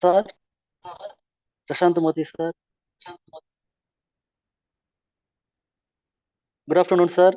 Sir, Prashant Modi, sir. Good afternoon, sir.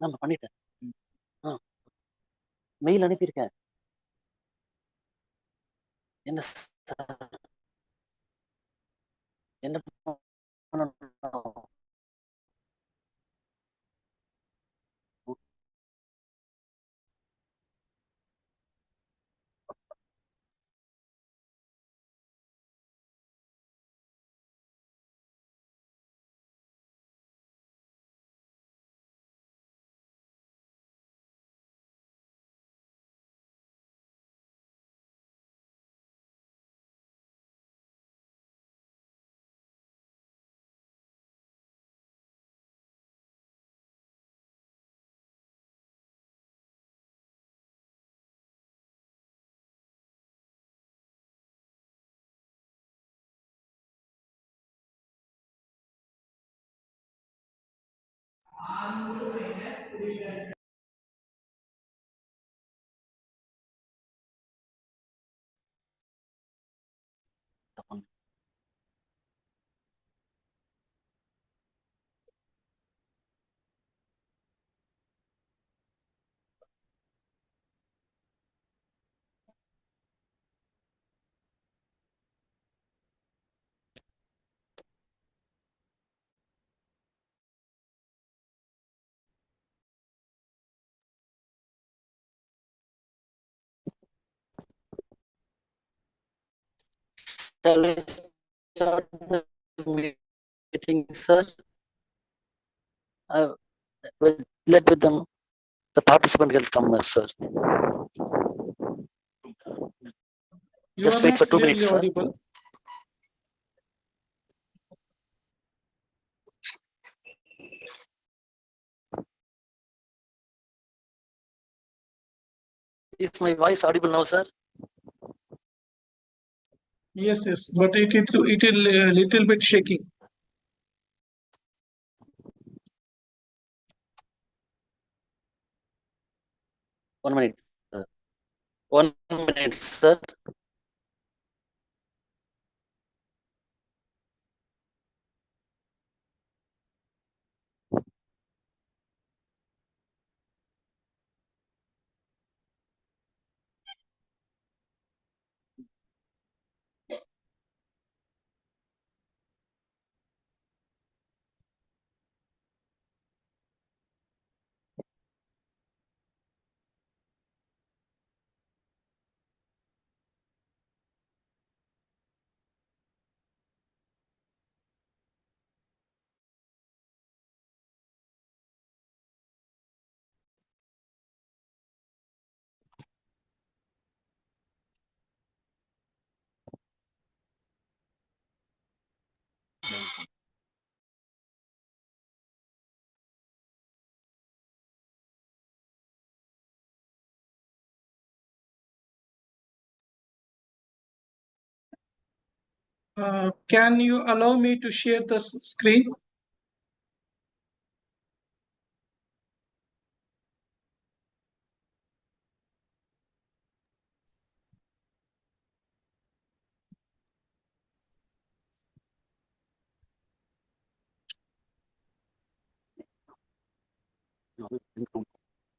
நான் பண்ணிட்டேன். Mail அனுப்பியிருக்கேன். என்ன சார்? என்ன பண்ணணும்? Shall we start the meeting, sir? Let with them. The participant will come, sir. Just wait for 2 minutes, sir. Audible. Is my voice audible now, sir? Yes, but it is little bit shaking. One minute, sir. 1 minute, sir. Can you allow me to share the screen?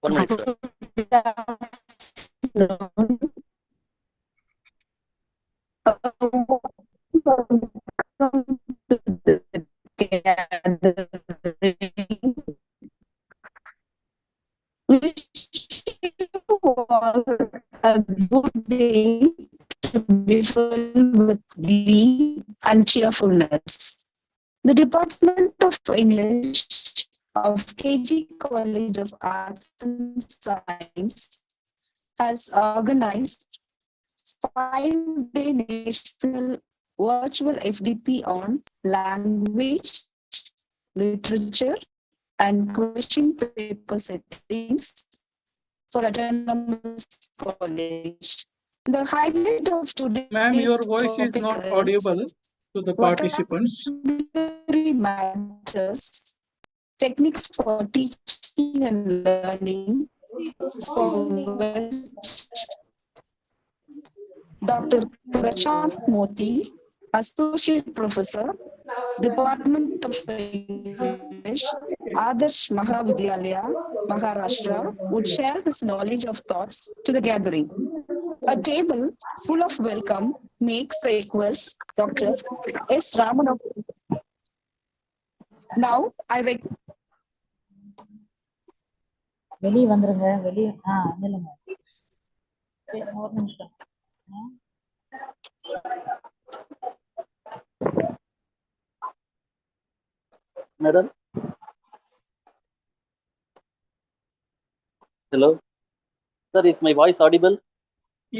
One minute, sir. Wish you all a good day to be filled with glee and cheerfulness. The Department of English of KG College of Arts and Science has organized 5-day national virtual FDP on language, literature, and question paper settings for autonomous college. The highlight of today's Ma'am, your voice is topic not is audible to the participants. vocabulary matters, techniques for teaching and learning, for which Dr. Prashant Moti, Associate Professor, Department of English, Adarsh Mahavidyalaya, Maharashtra, would share his knowledge of thoughts to the gathering. A table full of welcome makes request Dr. S. Ramana. Now, I வெளியே வந்துருங்க வெளியே நில்லுங்க ஒரு நிமிஷம் Madam. Hello. Sir, is my voice audible?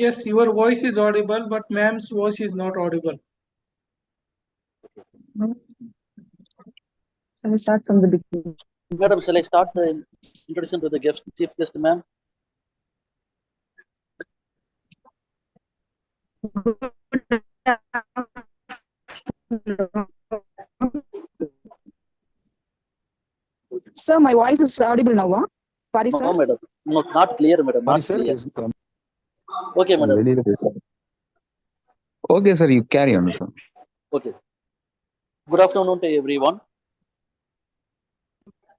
Yes, your voice is audible, but ma'am's voice is not audible. Shall we start from the beginning? Madam, shall I start the introduction to the chief guest, ma'am? Sir, my voice is audible now. Pari, sir? No, madam. No, not clear, madam. Not Sir, clear. Okay, madam. Okay, sir, you carry on, sir. Okay, sir. Good afternoon to everyone.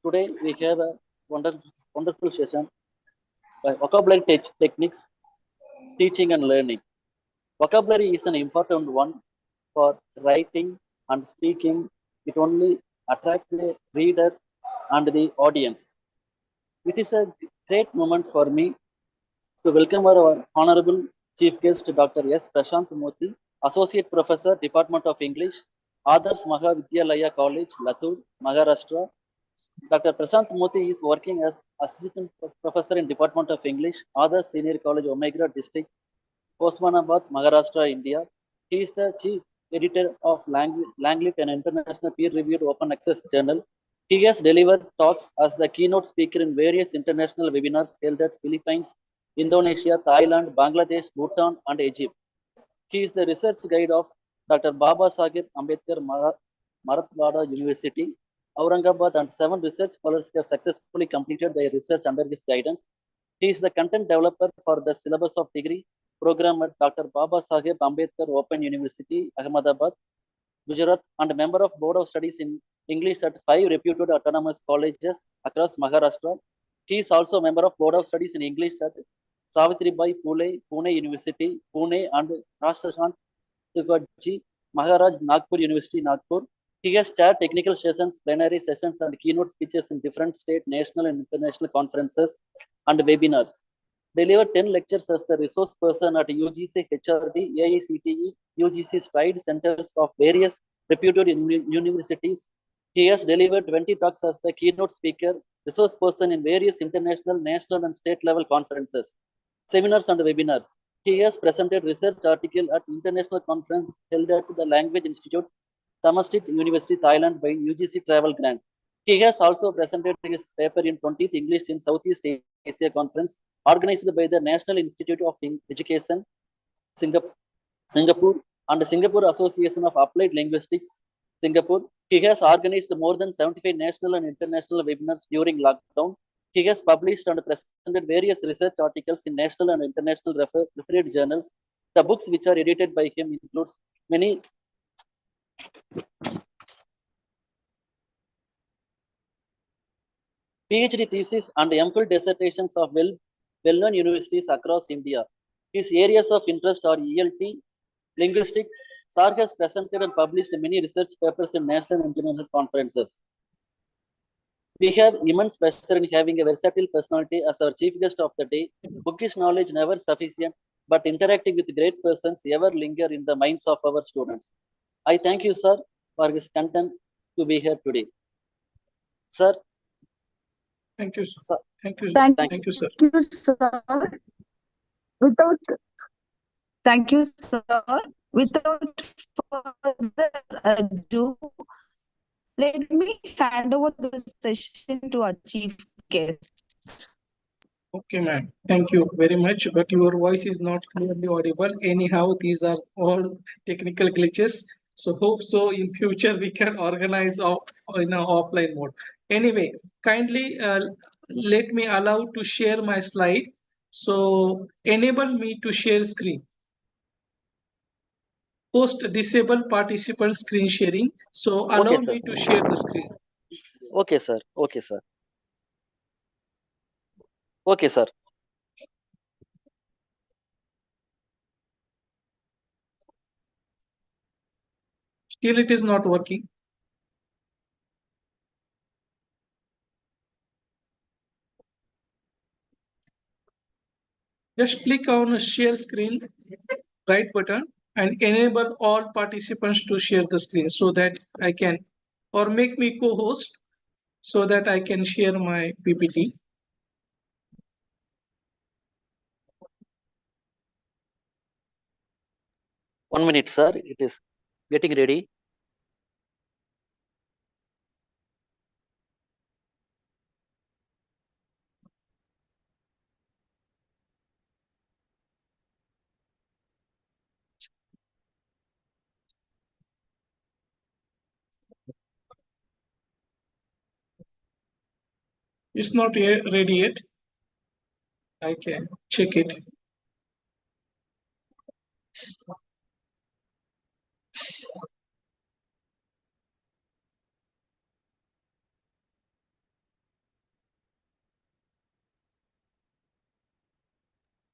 Today we have a wonderful session by vocabulary techniques, teaching and learning. Vocabulary is an important one for writing and speaking. It only attracts the reader and the audience. It is a great moment for me to welcome our honorable chief guest, Dr. S. Prashant Moti, Associate Professor, Department of English, Adarsh Mahavidyalaya College, Latur, Maharashtra. Dr. Prashant Moti is working as Assistant Professor in Department of English, Adarsh Senior College, Omegra District, Osmanabad, Maharashtra, India. He is the Chief Editor of Langlit, an international peer-reviewed open access journal. He has delivered talks as the keynote speaker in various international webinars held at Philippines, Indonesia, Thailand, Bangladesh, Bhutan, and Egypt. He is the research guide of Dr. Baba Saheb Ambedkar Marathwada University, Aurangabad, and 7 research scholars have successfully completed their research under his guidance. He is the content developer for the syllabus of degree program at Dr. Baba Saheb Ambedkar Open University, Ahmedabad, Gujarat, and a member of Board of Studies in English at 5 reputed autonomous colleges across Maharashtra. He is also a member of Board of Studies in English at Savitribai Phule, Pune University, Pune, and Rashtrasant Tukadji, Maharaj Nagpur University, Nagpur. He has chaired technical sessions, plenary sessions, and keynote speeches in different state, national, and international conferences and webinars. Delivered 10 lectures as the resource person at UGC HRD, AICTE, UGC Stride centers of various reputed universities. He has delivered 20 talks as the keynote speaker, resource person in various international, national, and state level conferences, seminars, and webinars. He has presented research article at international conference held at the Language Institute, Thammasat University, Thailand by UGC Travel Grant. He has also presented his paper in 20th English in Southeast Asia Conference, organized by the National Institute of Education, Singapore, and the Singapore Association of Applied Linguistics, Singapore. He has organized more than 75 national and international webinars during lockdown. He has published and presented various research articles in national and international referred journals. The books which are edited by him includes many PhD thesis and MPhil dissertations of well-known universities across India. His areas of interest are ELT, linguistics. Sir has presented and published many research papers in national and international conferences. We have immense pleasure in having a versatile personality as our chief guest of the day. Bookish knowledge never sufficient, but interacting with great persons ever linger in the minds of our students. I thank you, sir, for his content to be here today. Sir. Thank you, sir. Thank you, Thank you, sir. you, sir. Without, thank you, sir. Without further ado, let me hand over the session to our chief guest. Okay, ma'am. Thank you very much. But your voice is not clearly audible. Anyhow, these are all technical glitches. So hope so in future we can organize in an offline mode. Anyway, kindly let me allow to share my slide. So enable me to share screen. Post disable participant screen sharing. So allow Okay, sir. me to share the screen. Okay, sir. Okay, sir. Okay, sir. Still it is not working. Just click on share screen, right button, and enable all participants to share the screen so that I can, or make me co-host so that I can share my PPT. One minute, sir. It is getting ready. It's not yet ready yet. I can check it.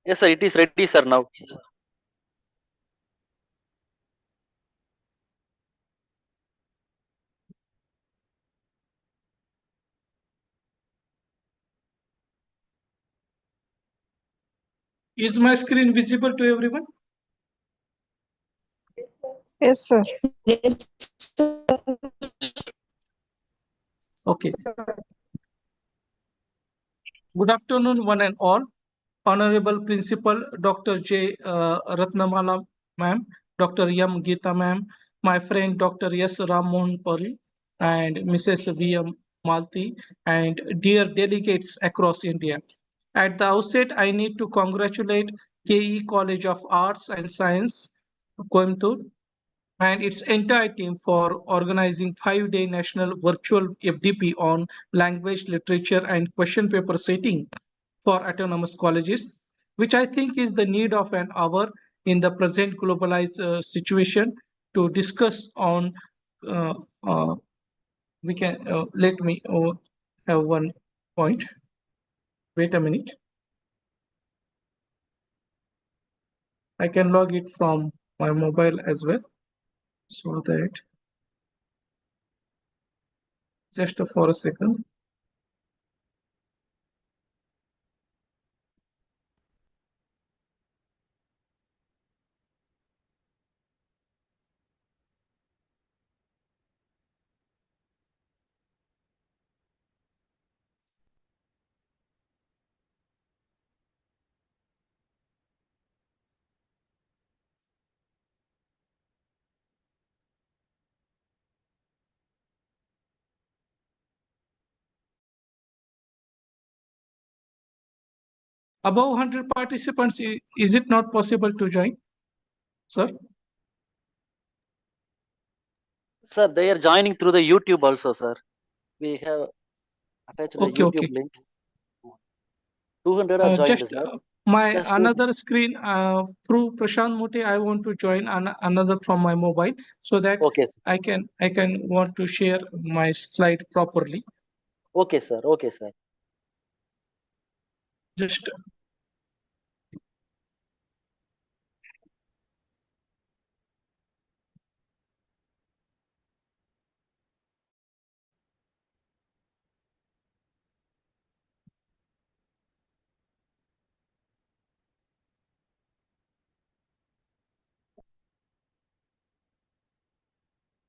Yes, sir. It is ready, sir. Now. Is my screen visible to everyone? Yes, sir. Yes, sir. Okay. Good afternoon, one and all. Honorable Principal Dr. J. Ratnamala ma'am, Dr. M. Geeta ma'am, my friend Dr. S. Rammohan Puri, and Mrs. V. M. Malti, and dear delegates across India. At the outset, I need to congratulate KE College of Arts and Science, Coimbatore, and its entire team for organizing 5-day national virtual FDP on language, literature, and question paper setting for autonomous colleges, which I think is the need of an hour in the present globalized situation to discuss on. Uh, uh, we can let me have one point. Wait a minute. I can log it from my mobile as well, so that just for a second. Above 100 participants, is it not possible to join, sir? Sir, they are joining through the YouTube also, sir. We have attached the Okay, YouTube okay. link. 200 are joined, Just sir. my Just another screen through Prashant Mote, I want to join another from my mobile so that okay, sir. I can want to share my slide properly. Okay, sir. Okay, sir. Just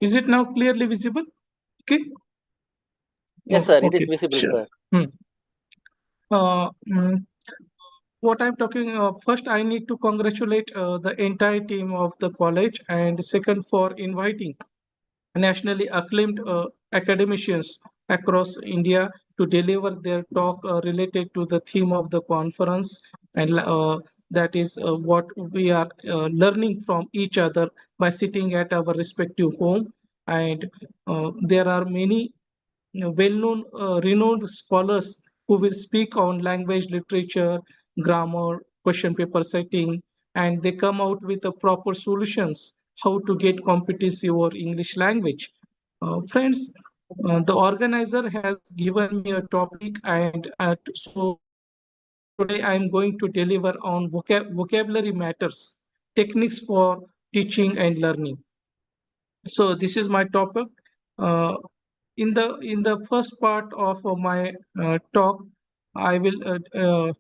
is it now clearly visible? Okay. Yes, Oh, sir. It is okay. visible, Sure. sir. Hmm. Uh, mm, what I'm talking, first I need to congratulate the entire team of the college, and second for inviting nationally acclaimed academicians across India to deliver their talk related to the theme of the conference, and that is what we are learning from each other by sitting at our respective home. And there are many well-known, renowned scholars who will speak on language, literature, grammar, question paper setting, and they come out with the proper solutions how to get competitive or English language. Friends, the organizer has given me a topic, and so today I am going to deliver on vocabulary matters, techniques for teaching and learning. So this is my topic. Uh, in the first part of my talk, I will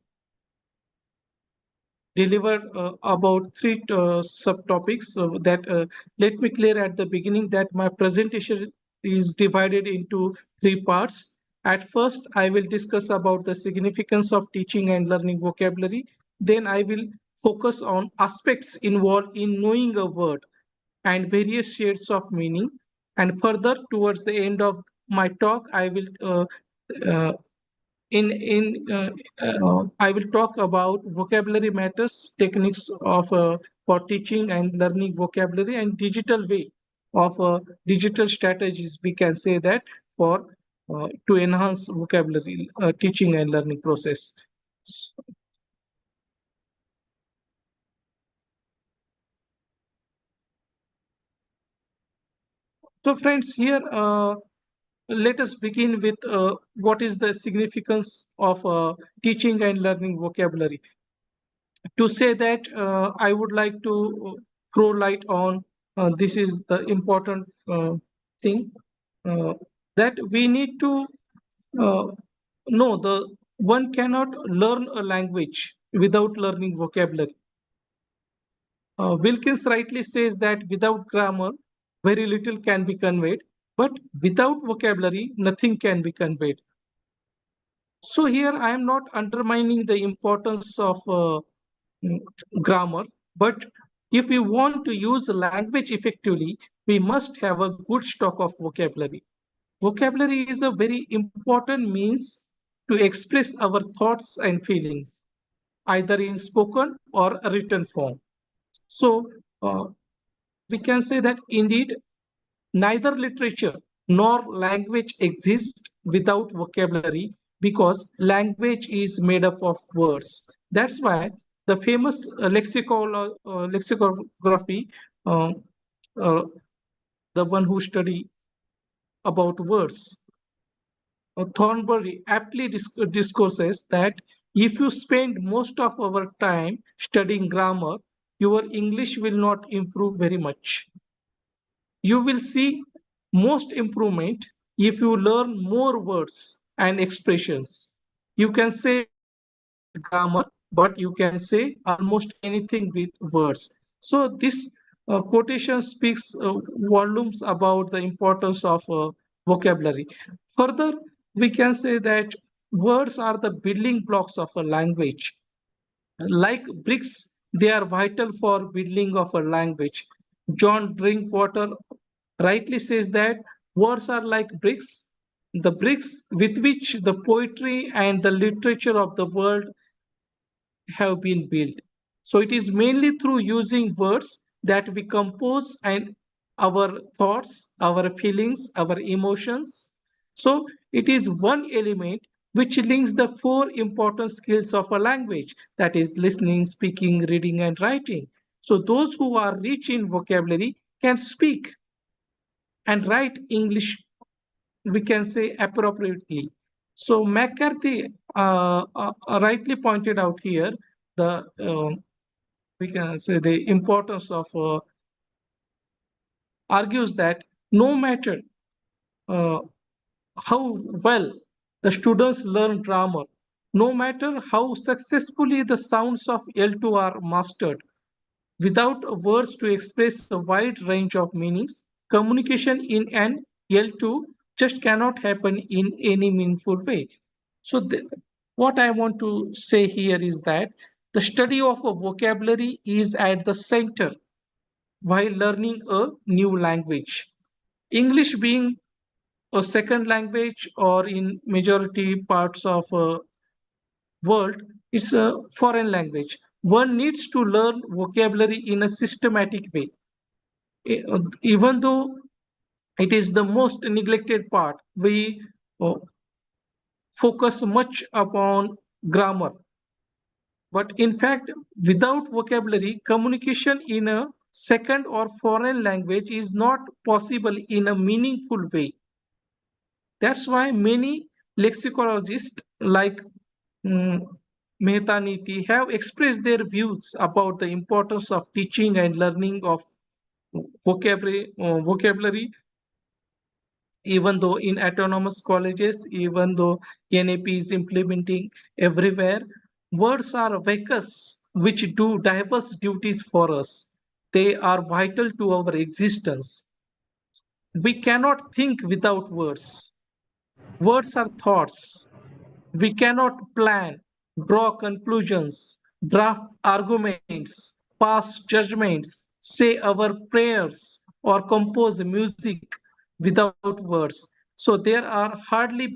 deliver about three subtopics. So that let me clear at the beginning that my presentation is divided into three parts. At first, I will discuss about the significance of teaching and learning vocabulary. Then I will focus on aspects involved in knowing a word and various shades of meaning. And further, towards the end of my talk, I will uh, I will talk about vocabulary matters, techniques of for teaching and learning vocabulary, and digital way of digital strategies. We can say that for to enhance vocabulary teaching and learning process. So, friends, here let us begin with what is the significance of teaching and learning vocabulary. To say that, I would like to throw light on this is the important thing uh, that we need to uh, know the one cannot learn a language without learning vocabulary. Wilkins rightly says that without grammar, very little can be conveyed, but without vocabulary, nothing can be conveyed. So here I am not undermining the importance of mm, grammar, but if we want to use language effectively, we must have a good stock of vocabulary. Vocabulary is a very important means to express our thoughts and feelings, either in spoken or written form. So we can say that indeed neither literature nor language exists without vocabulary because language is made up of words. That's why the famous lexicography, uh, uh, the one who study about words, Thornbury aptly discourses that if you spend most of our time studying grammar, your English will not improve very much. You will see most improvement if you learn more words and expressions. You can say grammar, but you can say almost anything with words. So this quotation speaks volumes about the importance of vocabulary. Further, we can say that words are the building blocks of a language. Like bricks, they are vital for building of a language. John Drinkwater rightly says that words are like bricks, the bricks with which the poetry and the literature of the world have been built. So it is mainly through using words that we compose and our thoughts, our feelings, our emotions. So it is one element which links the four important skills of a language, that is listening, speaking, reading, and writing. So those who are rich in vocabulary can speak and write English, we can say, appropriately. So McCarthy rightly pointed out here the we can say the importance of argues that no matter uh, how well the students learn grammar, no matter how successfully the sounds of L2 are mastered, without words to express a wide range of meanings, communication in an L2 just cannot happen in any meaningful way. So what I want to say here is that The study of a vocabulary is at the center while learning a new language. English being a second language or in majority parts of world, it's a foreign language. One needs to learn vocabulary in a systematic way. Even though it is the most neglected part, we uh, focus much upon grammar. But in fact, without vocabulary, communication in a second or foreign language is not possible in a meaningful way. That's why many lexicologists like Mehta Niti have expressed their views about the importance of teaching and learning of vocabulary, even though in autonomous colleges, even though NAP is implementing everywhere, words are vehicles which do diverse duties for us. They are vital to our existence. We cannot think without words. Words are thoughts. We cannot plan, draw conclusions, draft arguments, pass judgments, say our prayers, or compose music without words. So there are hardly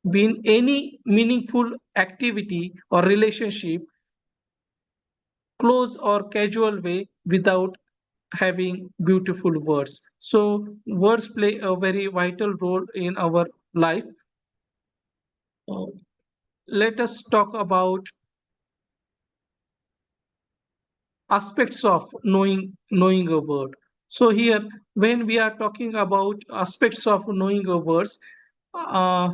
been any meaningful activity or relationship, close or casual way, without having beautiful words. So words play a very vital role in our life. Uh, Let us talk about aspects of knowing a word. So here, when we are talking about aspects of knowing a words, uh,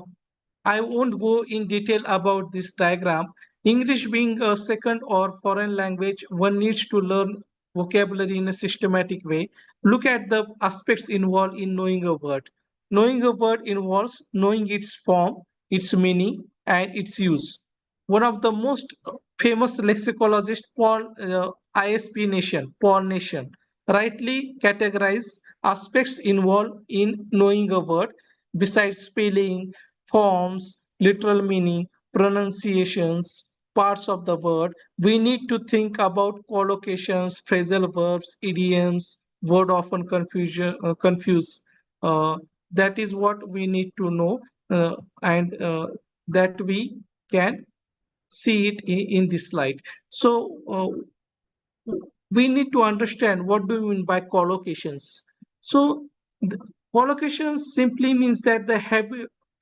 I won't go in detail about this diagram. English being a second or foreign language, one needs to learn vocabulary in a systematic way. Look at the aspects involved in knowing a word. Knowing a word involves knowing its form, its meaning, and its use. One of the most famous lexicologist, Paul Nation, rightly categorized aspects involved in knowing a word besides spelling, forms, literal meaning, pronunciations, parts of the word. We need to think about collocations, phrasal verbs, idioms, word often confuse. Uh, that is what we need to know, and that we can see it in this slide. So we need to understand what do we mean by collocations. So collocation simply means that the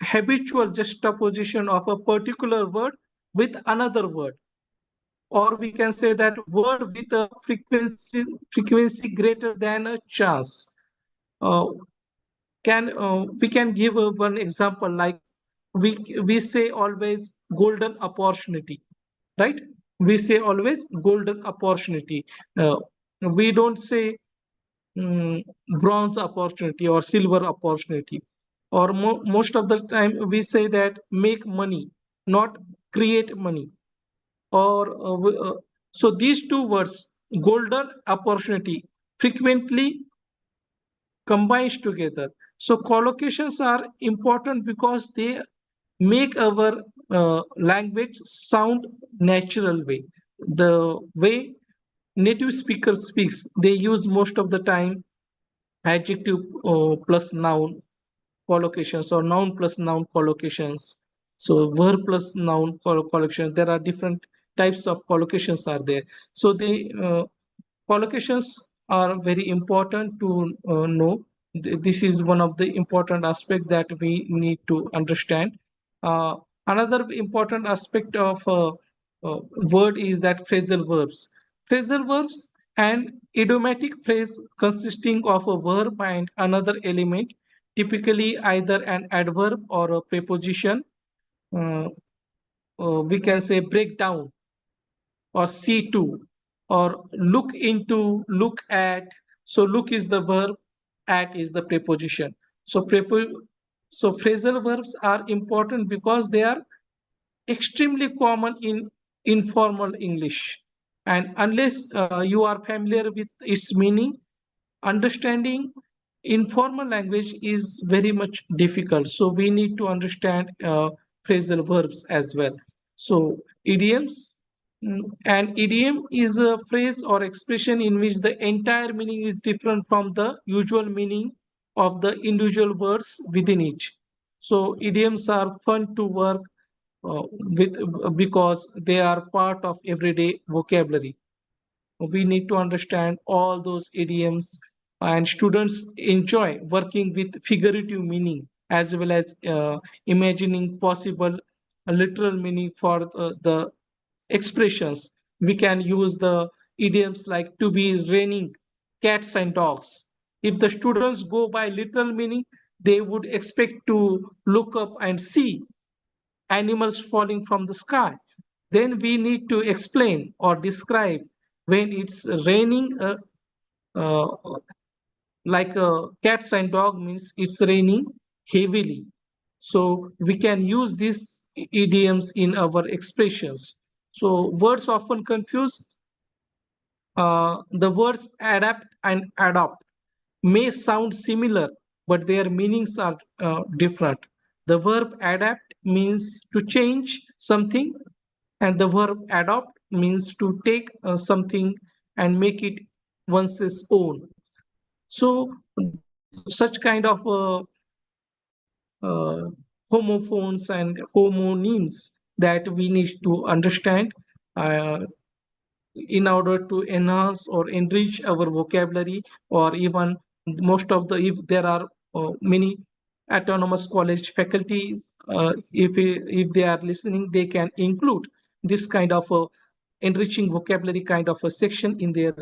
habitual juxtaposition of a particular word with another word, or we can say that word with a frequency greater than a chance. Uh, can We can give one example, like we say always golden opportunity, right? We say always golden opportunity. uh, we don't say bronze opportunity or silver opportunity, or most of the time we say that make money, not create money, or so these two words, golden opportunity, frequently combines together. So collocations are important because they make our language sound natural way. The way native speaker speaks, they use most of the time adjective plus noun collocations or noun plus noun collocations. So verb plus noun collocation. There are different types of collocations are there. So the collocations are very important to know. This is one of the important aspects that we need to understand. Uh, Another important aspect of word is that phrasal verbs. Phrasal verbs and idiomatic phrase consisting of a verb and another element, typically either an adverb or a preposition. Uh, we can say break down or see to or look into, look at. So look is the verb, at is the preposition. So phrasal verbs are important because they are extremely common in informal English. And unless you are familiar with its meaning, understanding informal language is very much difficult. So we need to understand phrasal verbs as well. So idioms, An idiom is a phrase or expression in which the entire meaning is different from the usual meaning of the individual words within it. So idioms are fun to work with because they are part of everyday vocabulary. We need to understand all those idioms, and students enjoy working with figurative meaning as well as imagining possible literal meaning for the expressions. We can use the idioms like to be raining cats and dogs. If the students go by literal meaning, they would expect to look up and see animals falling from the sky. Then we need to explain or describe when it's raining, uh, like cats and dog means it's raining heavily. So we can use these idioms in our expressions. So words often confuse. The words adapt and adopt may sound similar, but their meanings are different. The verb adapt means to change something, and the verb adopt means to take something and make it one's own. So such kind of uh, homophones and homonyms that we need to understand uh, in order to enhance or enrich our vocabulary, or even most of the, if there are many autonomous college faculties, if they are listening, they can include this kind of enriching vocabulary kind of a section in their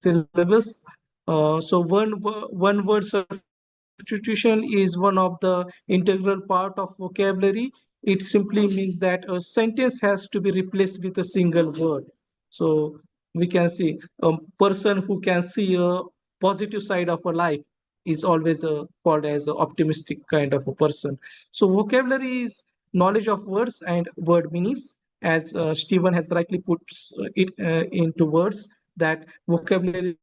syllabus. So one word substitution is one of the integral part of vocabulary. It simply means that a sentence has to be replaced with a single word. So we can see a person who can see a positive side of a life is always called as an optimistic kind of a person. So vocabulary is knowledge of words and word meanings, as Stephen has rightly put it into words, that vocabulary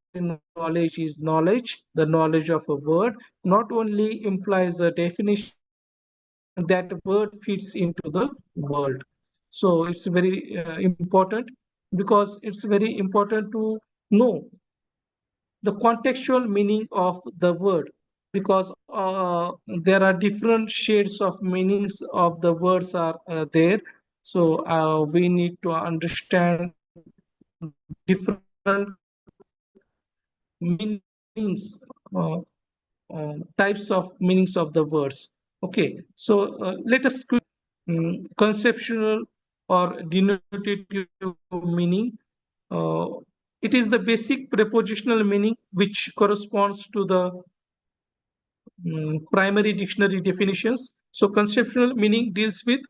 knowledge is knowledge. The knowledge of a word not only implies a definition, that word fits into the world. So it's very important, because it's very important to know the contextual meaning of the word, because there are different shades of meanings of the words are there. So we need to understand different meanings, types of meanings of the words. Okay, so let us conceptual or denotative meaning. Uh, it is the basic prepositional meaning which corresponds to the primary dictionary definitions. So conceptual meaning deals with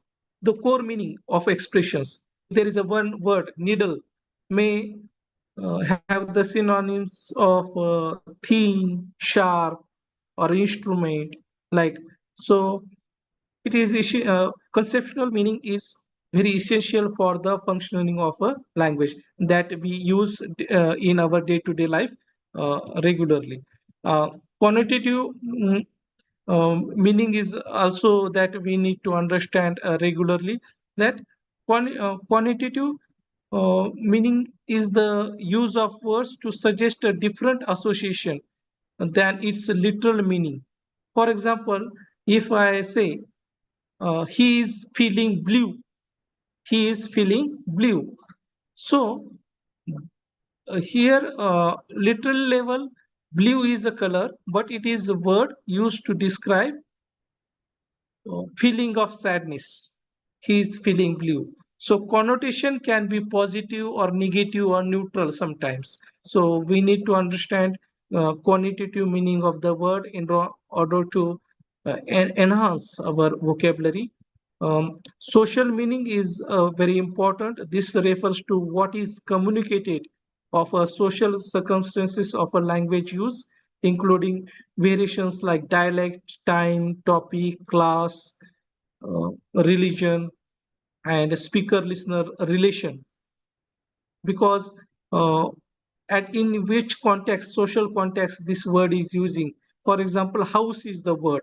the core meaning of expressions. There is a one word, needle, may have the synonyms of thin, sharp, or instrument. Like, so it is conceptual meaning is very essential for the functioning of a language that we use in our day-to-day life regularly. Quantitative meaning is also that we need to understand regularly, that quantitative meaning is the use of words to suggest a different association than its literal meaning. For example, if I say he is feeling blue, he is feeling blue. So here, literal level, blue is a color, but it is a word used to describe feeling of sadness. He is feeling blue. So connotation can be positive or negative or neutral sometimes. So we need to understand quantitative meaning of the word in order to enhance our vocabulary. Social meaning is very important. This refers to what is communicated of a social circumstances of a language use, including variations like dialect, time, topic, class, religion, and speaker-listener relation. Because at in which context, social context, this word is using. For example, house is the word.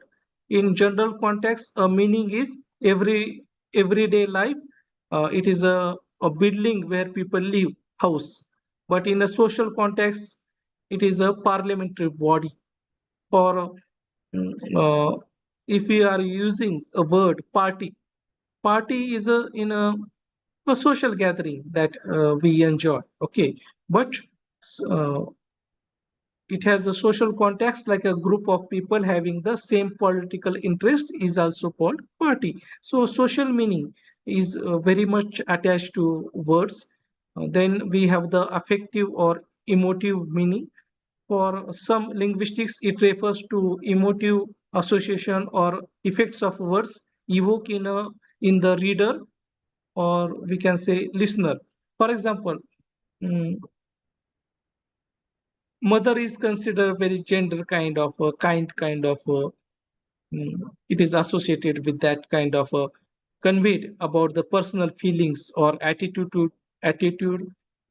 In general context, a meaning is everyday life. It is a a building where people live, house. But in a social context, it is a parliamentary body. For if we are using a word party, party is a social gathering that we enjoy. Okay, but uh, it has a social context, like a group of people having the same political interest is also called party. So social meaning is very much attached to words. Then we have the affective or emotive meaning. For some linguistics, it refers to emotive association or effects of words evoke in the reader, or we can say listener. For example, mm, mother is considered very gender kind of it is associated with that kind of conveyed about the personal feelings or attitude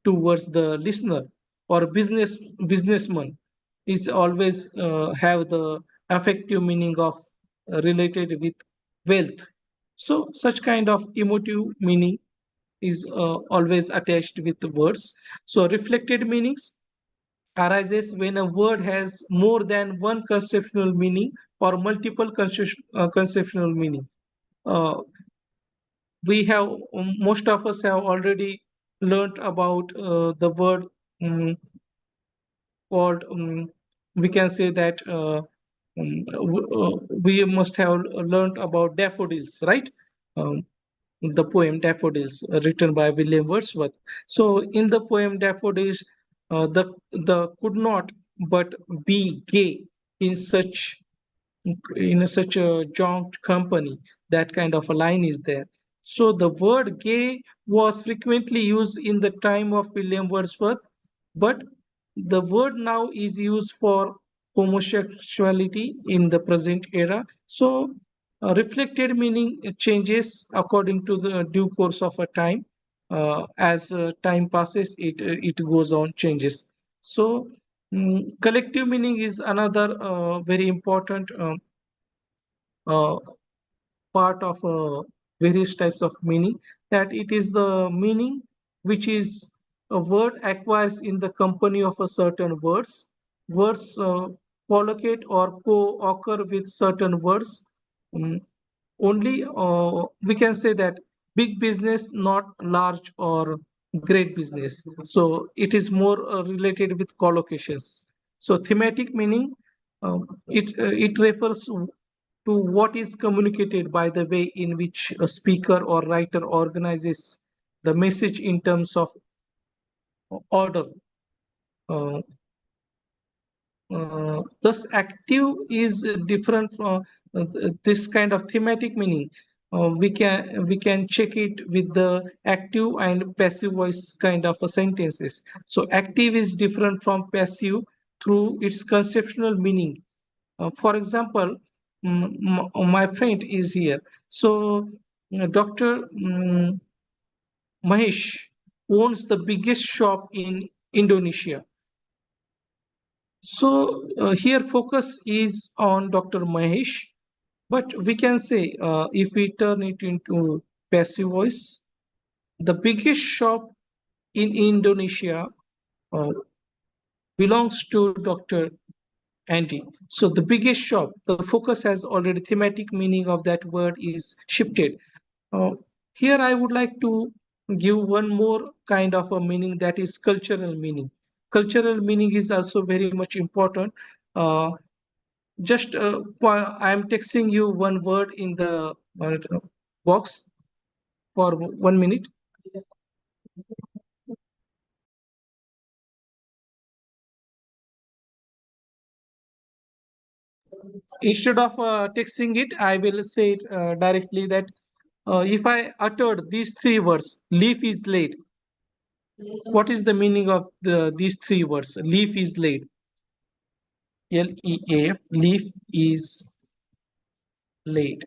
towards the listener. Or businessman is always have the affective meaning of related with wealth. So such kind of emotive meaning is always attached with the words. So reflected meanings arises when a word has more than one conceptual meaning or multiple conceptual meaning. Uh, we have most of us have already learnt about the word um, called we can say that we must have learnt about daffodils, right? Um, the poem Daffodils, written by William Wordsworth. So in the poem Daffodils, the could not but be gay in such a joint company. That kind of a line is there. So the word gay was frequently used in the time of William Wordsworth, but the word now is used for homosexuality in the present era. So reflected meaning changes according to the due course of a time. As time passes, it goes on changes. So collective meaning is another very important uh, part of various types of meaning, that it is the meaning which is a word acquires in the company of a certain words collocate or co-occur with certain words. Mm, only we can say that big business, not large or great business. So it is more related with collocations. So thematic meaning, it refers to what is communicated by the way in which a speaker or writer organizes the message in terms of order. Uh, thus, active is different from this kind of thematic meaning. We can check it with the active and passive voice kind of a sentences. So active is different from passive through its conceptual meaning. For example, my friend is here. So Dr. Mahesh owns the biggest shop in Indonesia. So here focus is on Dr. Mahesh, but we can say if we turn it into passive voice, the biggest shop in Indonesia uh, belongs to Dr. Andy. So the biggest shop, the focus has already thematic meaning of that word is shifted. Uh, Here I would like to give one more kind of a meaning, that is cultural meaning. Cultural meaning is also very much important. Uh, just I am texting you one word in the box for 1 minute. Instead of texting it, I will say it directly that if I uttered these three words, leaf is laid. What is the meaning of these three words? Leaf is laid. L-E-A, leaf is laid.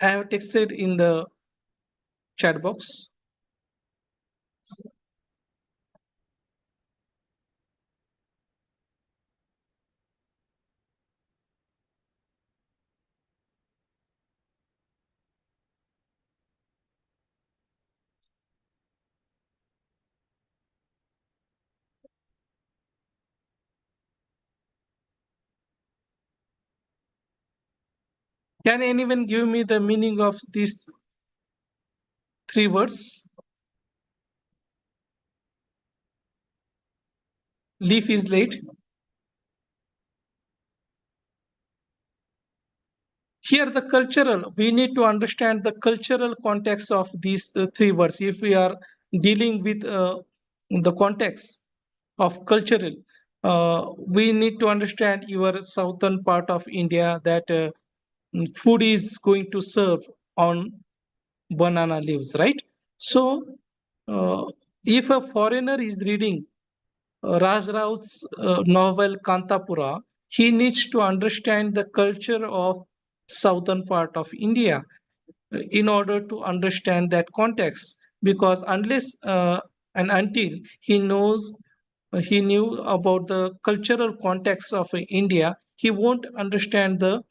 I have texted in the chat box. Can anyone give me the meaning of these 3 words? Leaf is late. Here the cultural, we need to understand the cultural context of these 3 words. If we are dealing with the context of cultural, we need to understand your southern part of India, that food is going to serve on banana leaves, right? So if a foreigner is reading Raj Raut's novel Kantapura, he needs to understand the culture of southern part of India in order to understand that context. Because unless and until he knew about the cultural context of India, he won't understand the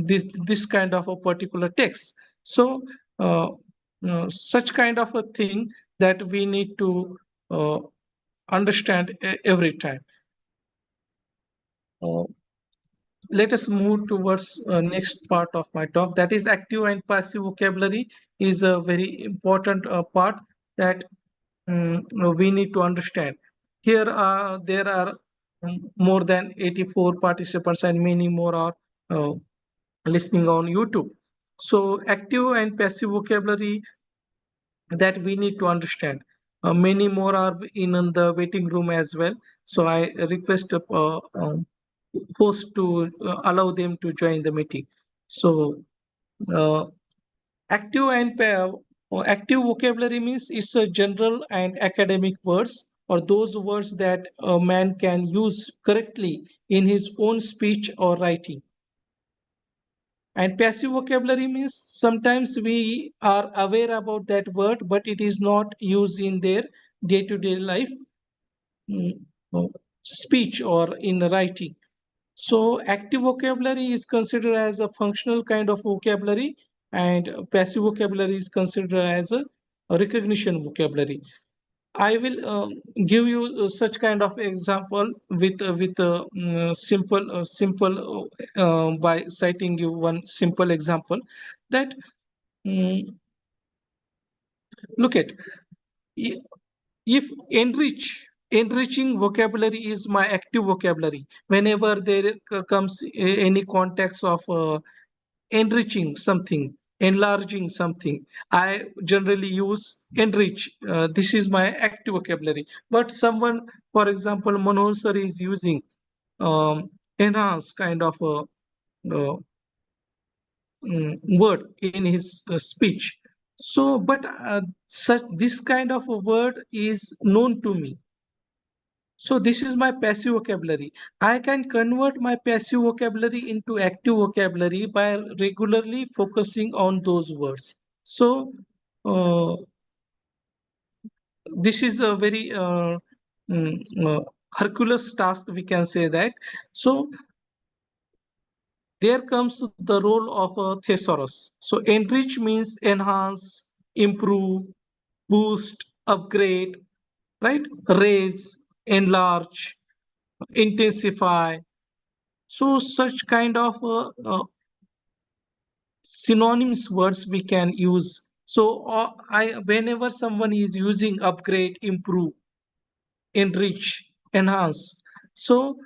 this kind of a particular text. So such kind of a thing that we need to understand every time. Let us move towards next part of my talk, that is active and passive vocabulary is a very important part that we need to understand. Here there are more than 84 participants and many more are uh, listening on YouTube. So active and passive vocabulary that we need to understand. Many more are in the waiting room as well. So I request host to allow them to join the meeting. So uh, active and active vocabulary means it's a general and academic words, or those words that a man can use correctly in his own speech or writing. And passive vocabulary means sometimes we are aware about that word, but it is not used in their day-to-day life speech or in writing. So active vocabulary is considered as a functional kind of vocabulary, and passive vocabulary is considered as a recognition vocabulary. I will give you such kind of example with simple by citing you one simple example that look at if enriching vocabulary is my active vocabulary. Whenever there comes any context of enriching something, enlarging something, I generally use enrich. This is my active vocabulary. But someone, for example, Manohar sir is using enhance kind of a word in his speech. So, but such this kind of a word is known to me. So this is my passive vocabulary. I can convert my passive vocabulary into active vocabulary by regularly focusing on those words. So uh, this is a very Hercules task, we can say that. So there comes the role of a thesaurus. So enrich means enhance, improve, boost, upgrade, right? Raise, enlarge, intensify. So such kind of synonyms words we can use. So whenever someone is using upgrade, improve, enrich, enhance, so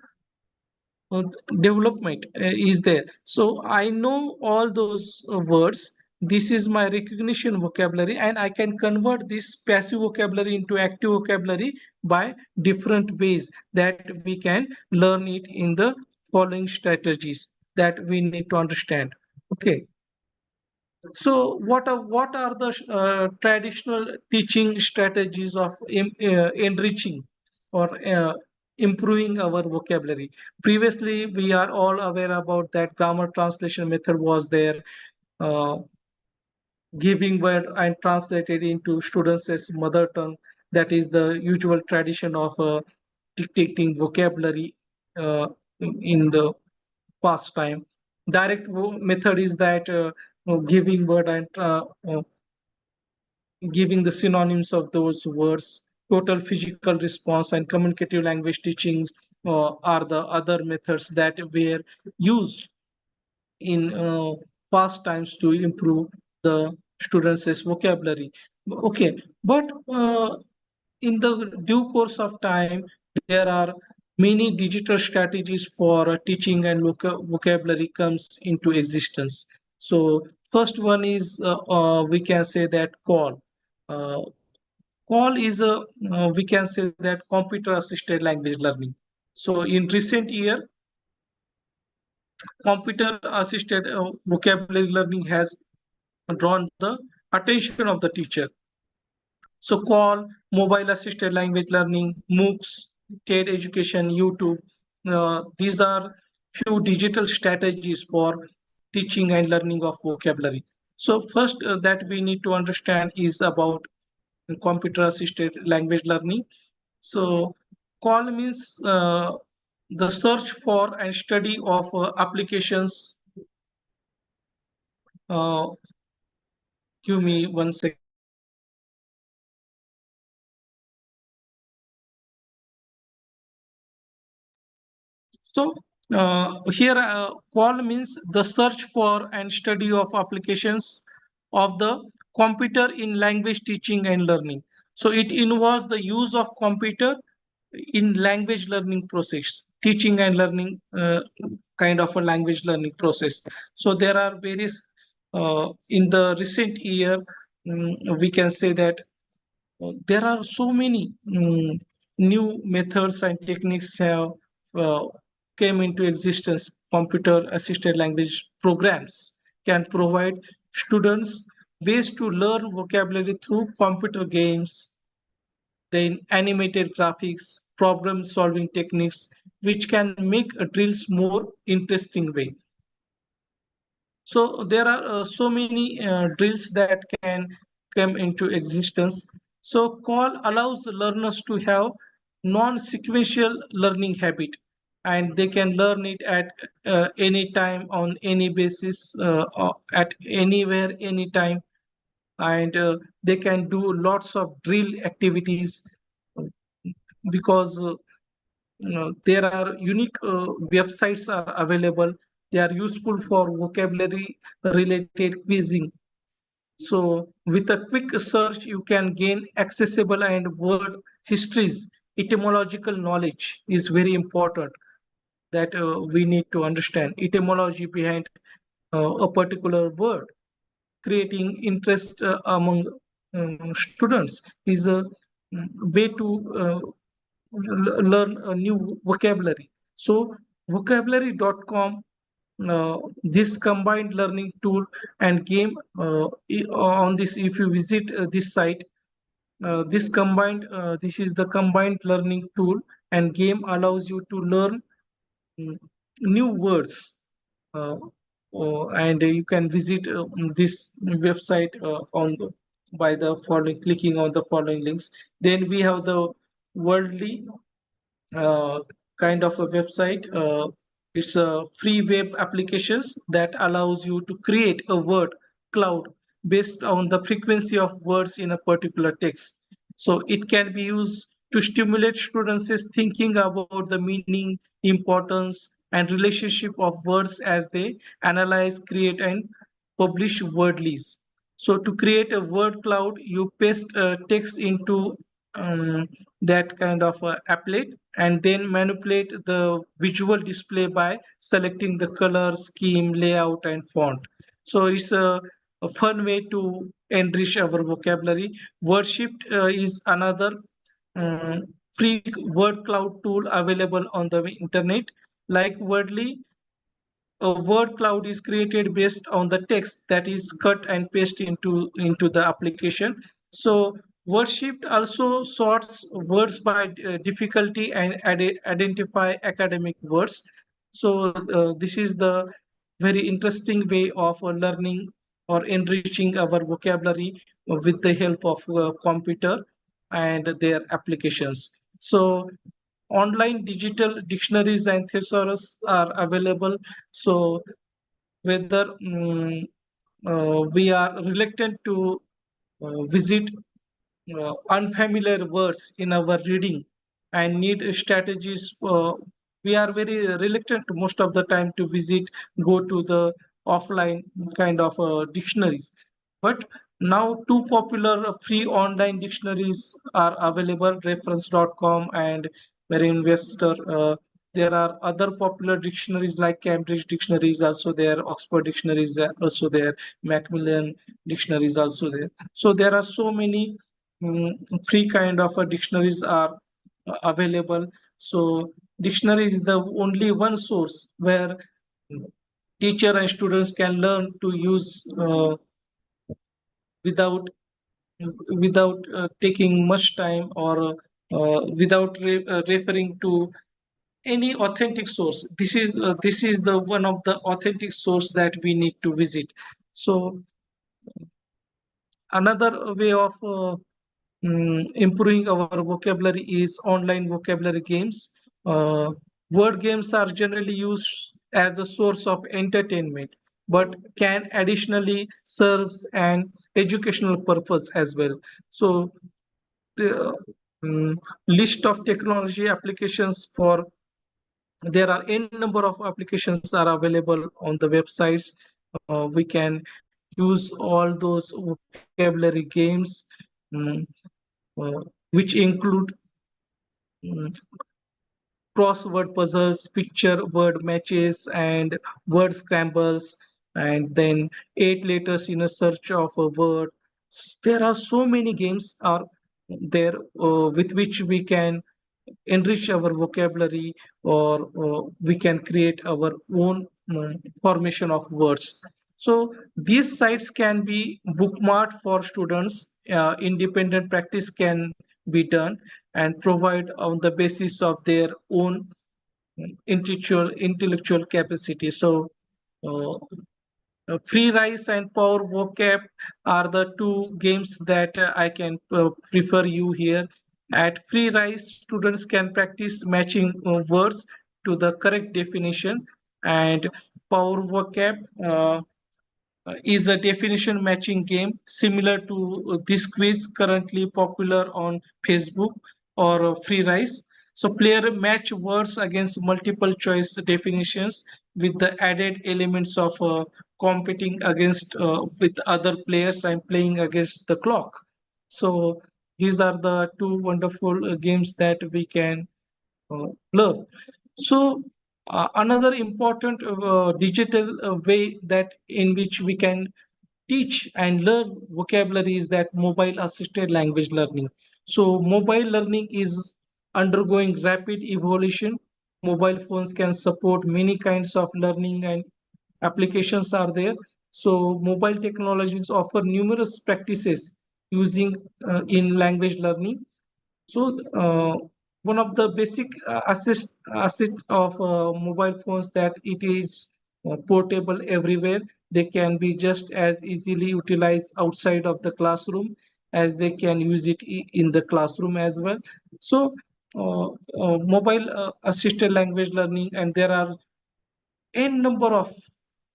uh, development is there. So I know all those words. This is my recognition vocabulary, and I can convert this passive vocabulary into active vocabulary by different ways that we can learn it in the following strategies that we need to understand. Okay. So what are the traditional teaching strategies of enriching or improving our vocabulary? Previously, we are all aware about that grammar translation method was there, uh, giving word and translated into students' mother tongue. That is the usual tradition of dictating vocabulary in the past time. Direct method is that giving word and giving the synonyms of those words. Total physical response and communicative language teaching are the other methods that were used in past times to improve the students' vocabulary. Okay, but in the due course of time, there are many digital strategies for teaching and vocabulary comes into existence. So first one is we can say that call. Uh, Call is a we can say that computer assisted language learning. So in recent year, computer assisted vocabulary learning has drawn the attention of the teacher. So call, mobile assisted language learning, MOOCs, TED education, YouTube. These are few digital strategies for teaching and learning of vocabulary. So first that we need to understand is about computer assisted language learning. So call means the search for and study of applications. Uh, Give me 1 second. So here call means the search for and study of applications of the computer in language teaching and learning. So it involves the use of computer in language learning process, teaching and learning kind of a language learning process. So there are various in the recent year, we can say that there are so many new methods and techniques have uh, came into existence. Computer assisted language programs can provide students ways to learn vocabulary through computer games, then animated graphics, problem solving techniques, which can make drills more interesting way. So there are so many drills that can come into existence. So call allows learners to have non-sequential learning habit, and they can learn it at any time on any basis, at anywhere, anytime, and they can do lots of drill activities because there are unique websites are available. They are useful for vocabulary related quizzing. So with a quick search, you can gain accessible and word histories. Etymological knowledge is very important that we need to understand etymology behind a particular word. Creating interest among students is a way to learn a new vocabulary. So vocabulary.com, this combined learning tool and game on this, if you visit this site, this is the combined learning tool and game allows you to learn new words. And you can visit this website by the following, clicking on the following links. Then we have the worldly uh, kind of a website. It's a free web applications that allows you to create a word cloud based on the frequency of words in a particular text. So it can be used to stimulate students' thinking about the meaning, importance, and relationship of words as they analyze, create, and publish wordlies. So to create a word cloud, you paste text into um, that kind of applet and then manipulate the visual display by selecting the color scheme, layout, and font. So it's a fun way to enrich our vocabulary. Wordshift is another um, free word cloud tool available on the internet. Like Wordly, a word cloud is created based on the text that is cut and pasted into the application. So wordshift also sorts words by difficulty and identify academic words. So this is the very interesting way of learning or enriching our vocabulary with the help of computer and their applications. So online digital dictionaries and thesaurus are available. So whether we are reluctant to visit unfamiliar words in our reading and need strategies, we are very reluctant most of the time to visit, go to the offline kind of dictionaries. But now two popular free online dictionaries are available, reference.com and Merriam-Webster. There are other popular dictionaries like Cambridge dictionaries also there, Oxford dictionaries are also there, Macmillan dictionaries also there. So there are so many free kind of dictionaries are available. So dictionary is the only one source where teacher and students can learn to use without taking much time or without referring to any authentic source. This is the one of the authentic source that we need to visit. So another way of improving our vocabulary is online vocabulary games. Word games are generally used as a source of entertainment, but can additionally serve an educational purpose as well. So the list of technology applications for there are n number of applications are available on the websites. We can use all those vocabulary games, um, which include um, crossword puzzles, picture word matches, and word scrambles, and then 8 letters in a search of a word. There are so many games are there with which we can enrich our vocabulary or we can create our own formation of words. So these sites can be bookmarked for students. Independent practice can be done and provide on the basis of their own intellectual capacity. So uh, Free Rise and Power Vocab are the two games that I can prefer you here. At Free Rise, students can practice matching words to the correct definition, and Power Vocab is a definition matching game similar to this quiz currently popular on Facebook or Free Rise. So player match words against multiple choice definitions with the added elements of competing against with other players and playing against the clock. So these are the two wonderful games that we can learn. So another important digital way that in which we can teach and learn vocabulary is that mobile assisted language learning. So mobile learning is undergoing rapid evolution. Mobile phones can support many kinds of learning and applications are there. So mobile technologies offer numerous practices using in language learning. So one of the basic asset of mobile phones that it is portable everywhere. They can be just as easily utilized outside of the classroom as they can use it in the classroom as well. So mobile assisted language learning, and there are n number of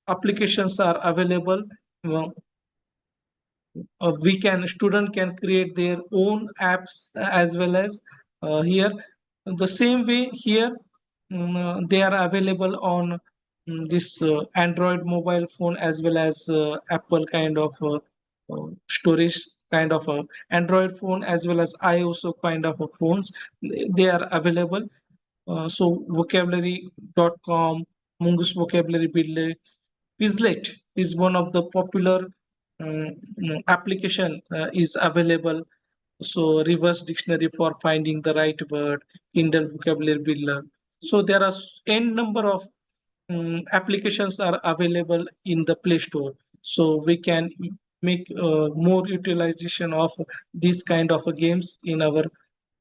applications are available. Uh, we can student can create their own apps as well as here the same way here they are available on this Android mobile phone as well as Apple kind of storage kind of a Android phone as well as iOS kind of a phones. They are available. So vocabulary.com, Mungus Vocabulary Builder, Quizlet is one of the popular application is available. So reverse dictionary for finding the right word, Kindle vocabulary builder. So there are n number of applications are available in the Play Store. So we can make more utilization of these kind of games in our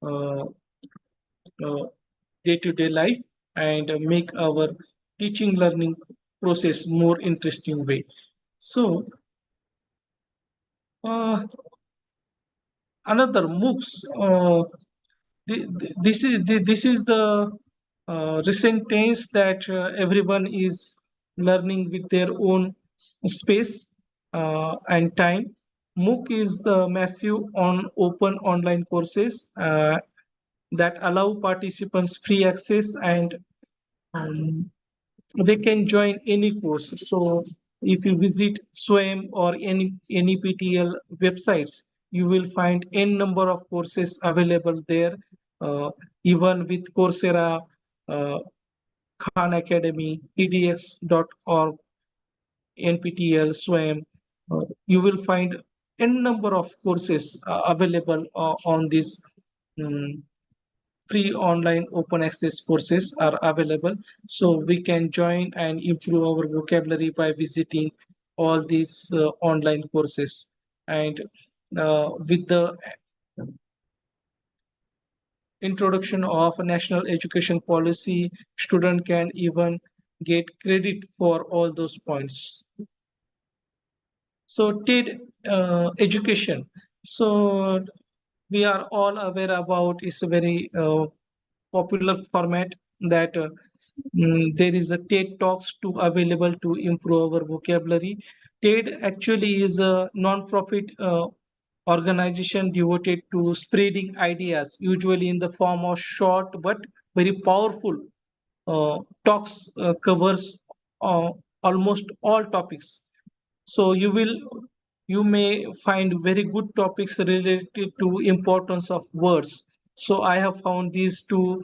uh, day-to-day life and make our teaching learning process more interesting way. So another MOOCs. This is the recent tense that everyone is learning with their own space and time. MOOC is the massive on open online courses that allow participants free access and they can join any course. So if you visit SWAYAM or any NEPTL websites, you will find n number of courses available there, even with Coursera, Khan Academy, edx.org, NPTEL, SWAYAM. You will find n number of courses available on this free online open access courses are available. So we can join and improve our vocabulary by visiting all these online courses. And with the introduction of a national education policy, student can even get credit for all those points. So TED education. So we are all aware about, it's a very popular format that there is a TED Talks to available to improve our vocabulary. TED actually is a non-profit organization devoted to spreading ideas, usually in the form of short but very powerful talks, covers almost all topics. So you may find very good topics related to importance of words. So I have found these two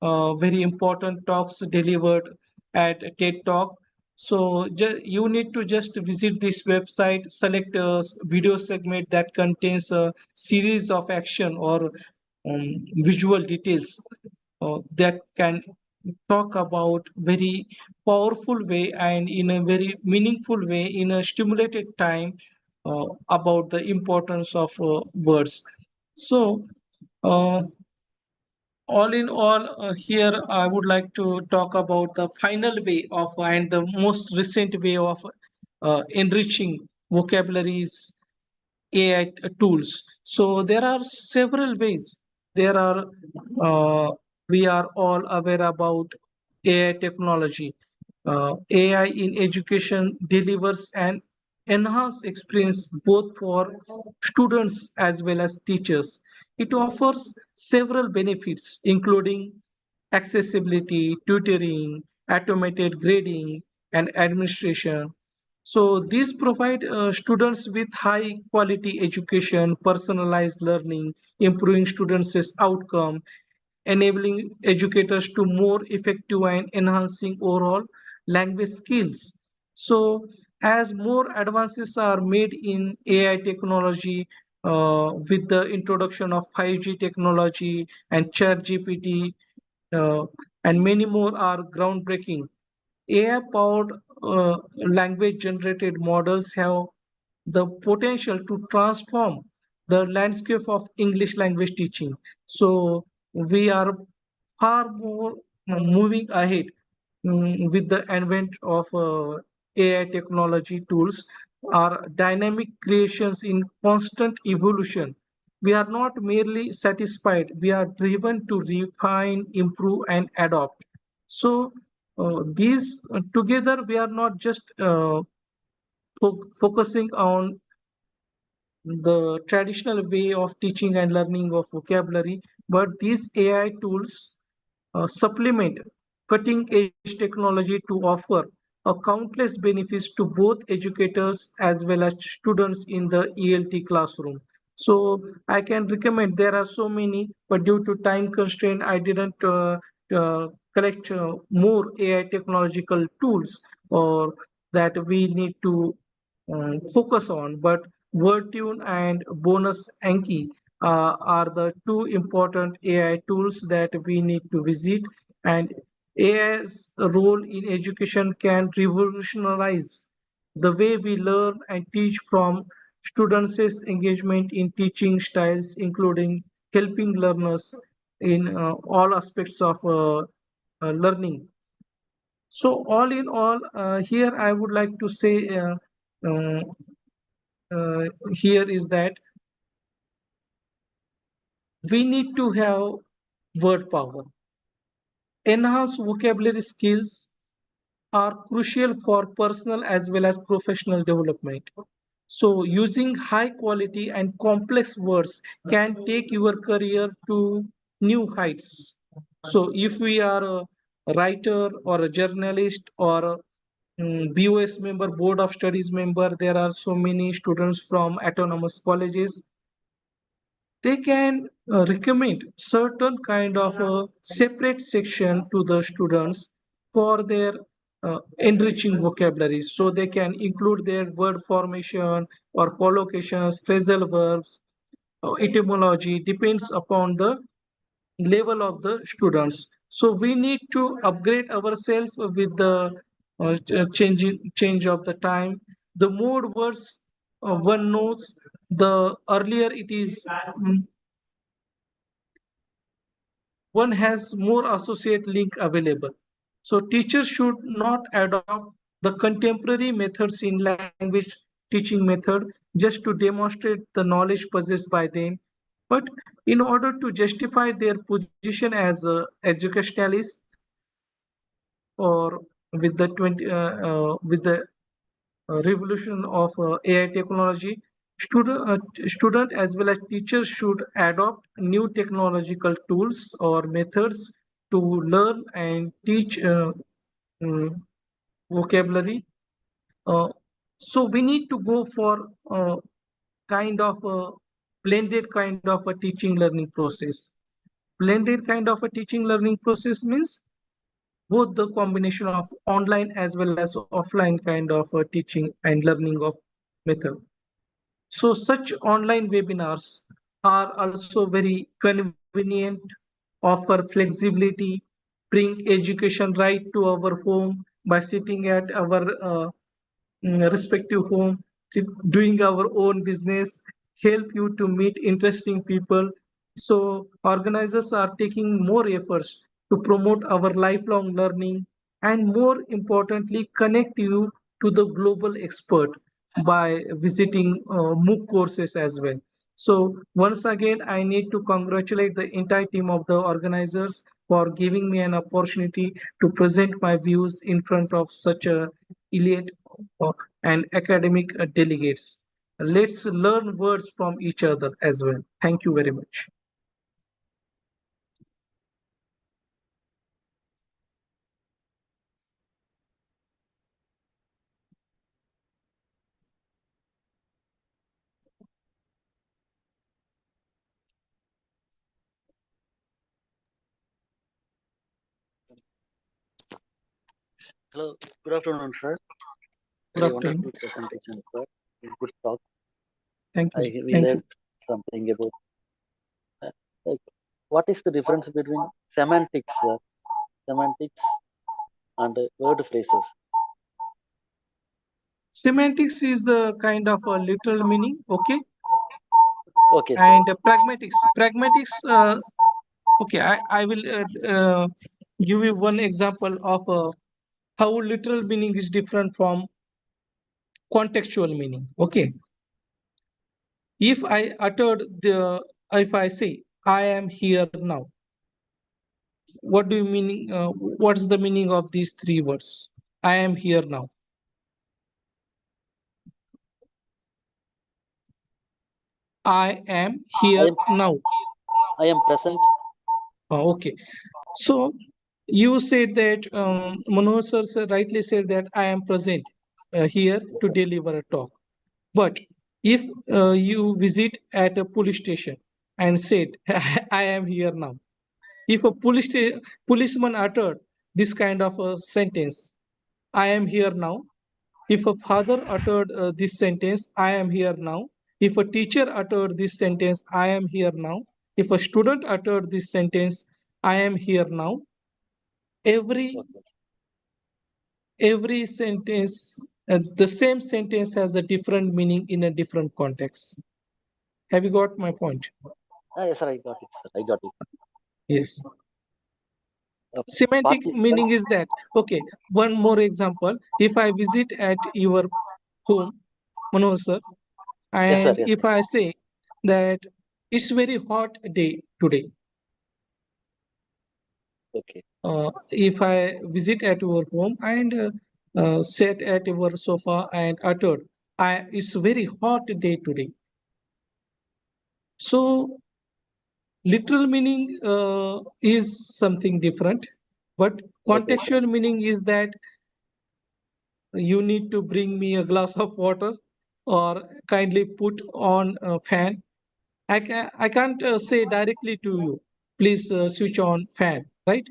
very important talks delivered at TED Talk. So you need to just visit this website, select a video segment that contains a series of action or visual details that can talk about very powerful way and in a very meaningful way in a stimulated time about the importance of words. So all in all, here I would like to talk about the final way of and the most recent way of enriching vocabularies AI tools. So there are several ways. There are we are all aware about AI technology. AI in education delivers an enhanced experience both for students as well as teachers. It offers several benefits, including accessibility, tutoring, automated grading, and administration. So these provide students with high quality education, personalized learning, improving students' outcome, enabling educators to more effective and enhancing overall language skills. So as more advances are made in AI technology, with the introduction of 5G technology and ChatGPT, uh, and many more are groundbreaking. AI-powered language generated models have the potential to transform the landscape of English language teaching. So we are far more moving ahead with the advent of AI technology tools are dynamic creations in constant evolution. We are not merely satisfied, we are driven to refine, improve, and adopt. So these together, we are not just focusing on the traditional way of teaching and learning of vocabulary, but these AI tools supplement cutting edge technology to offer a countless benefits to both educators as well as students in the ELT classroom. So I can recommend, there are so many, but due to time constraint, I didn't collect more AI technological tools or that we need to focus on. But WordTune and Bonus Anki are the two important AI tools that we need to visit. And AI's role in education can revolutionize the way we learn and teach, from students' engagement in teaching styles, including helping learners in all aspects of learning. So all in all, here I would like to say uh, here is that we need to have word power. Enhanced vocabulary skills are crucial for personal as well as professional development. So using high quality and complex words can take your career to new heights. So if we are a writer or a journalist or BOS member, Board of Studies member. There are so many students from autonomous colleges. They can recommend certain kind of a separate section to the students for their enriching vocabulary. So they can include their word formation or collocations, phrasal verbs, etymology, depends upon the level of the students. So we need to upgrade ourselves with the change of the time. The more words one knows, the earlier it is. One has more associate link available. So teachers should not adopt the contemporary methods in language teaching method just to demonstrate the knowledge possessed by them, but in order to justify their position as educationalists or with the revolution of AI technology, student as well as teachers should adopt new technological tools or methods to learn and teach mm, vocabulary. Uh, so we need to go for kind of a blended kind of a teaching learning process. Blended kind of a teaching learning process means both the combination of online as well as offline kind of teaching and learning of method. So such online webinars are also very convenient, offer flexibility, bring education right to our home by sitting at our respective home, doing our own business, help you to meet interesting people. So organizers are taking more efforts to promote our lifelong learning and more importantly, connect you to the global expert by visiting MOOC courses as well. So once again, I need to congratulate the entire team of the organizers for giving me an opportunity to present my views in front of such a elite and academic delegates. Let's learn words from each other as well. Thank you very much. Hello, good afternoon, sir. Good Very afternoon. wonderful presentation, sir. It's good talk. Thank you. We Thank learned you. something about like what is the difference between semantics, sir? Semantics and word phrases. Semantics is the kind of a literal meaning, okay? Okay, sir. And pragmatics, okay, I will give you one example of how literal meaning is different from contextual meaning, okay? If if I say, I am here now, what do you mean? What's the meaning of these three words? I am here now. I am here now. I am present. Okay. So you said that Manohar sir rightly said that I am present here to deliver a talk. But if you visit at a police station and said, I am here now, if a policeman uttered this kind of a sentence, I am here now, if a father uttered this sentence, I am here now, if a teacher uttered this sentence, I am here now, if a student uttered this sentence, I am here now, every sentence, the same sentence has a different meaning in a different context. Have you got my point? Yes, sir, I got it, sir. I got it. Yes. Semantic meaning is that, okay, one more example. If I visit at your home, Manohar sir, and Yes, sir, yes, if I say that it's very hot day today, okay. If I visit at your home and sat at your sofa and uttered, it's very hot day today. So literal meaning is something different, but contextual meaning is that you need to bring me a glass of water or kindly put on a fan. I can't say directly to you, please switch on fan, right?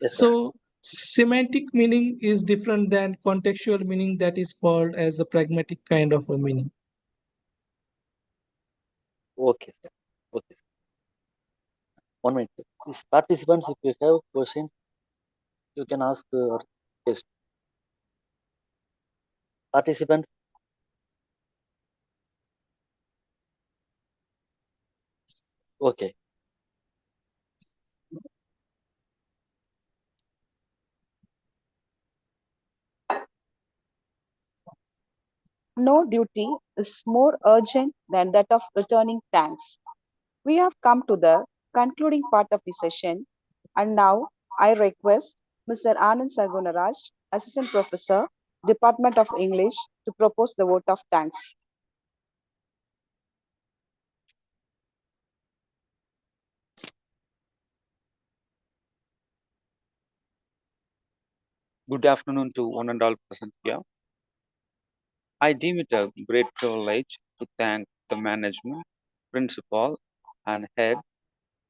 Yes, sir. So semantic meaning is different than contextual meaning, that is called as a pragmatic kind of a meaning. Okay, sir. Okay, sir. 1 minute, sir. Please, participants, if you have questions, you can ask our guest. Participants, okay. No duty is more urgent than that of returning thanks. We have come to the concluding part of the session, and now I request Mr. Anand Sagunaraj, Assistant Professor, Department of English, to propose the vote of thanks. Good afternoon to one and all present here. I deem it a great privilege to thank the management, principal, and head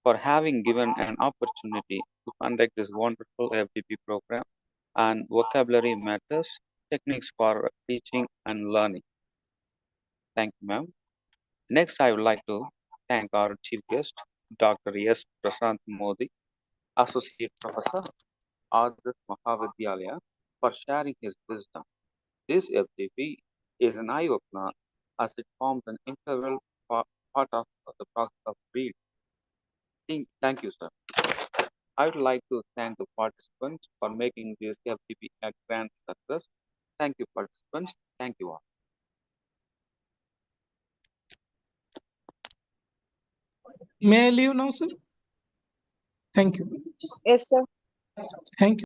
for having given an opportunity to conduct this wonderful FDP program and vocabulary matters, techniques for teaching and learning. Thank you, ma'am. Next, I would like to thank our chief guest, Dr. S. Prasant Modi, Associate Professor, Adarsh Mahavidyalaya, for sharing his wisdom. This FDP is an eye-opener as it forms an integral part of the process of reading. Thank you, sir. I would like to thank the participants for making this FDP a grand success. Thank you, participants. Thank you all. May I leave now, sir? Thank you. Yes, sir. Thank you.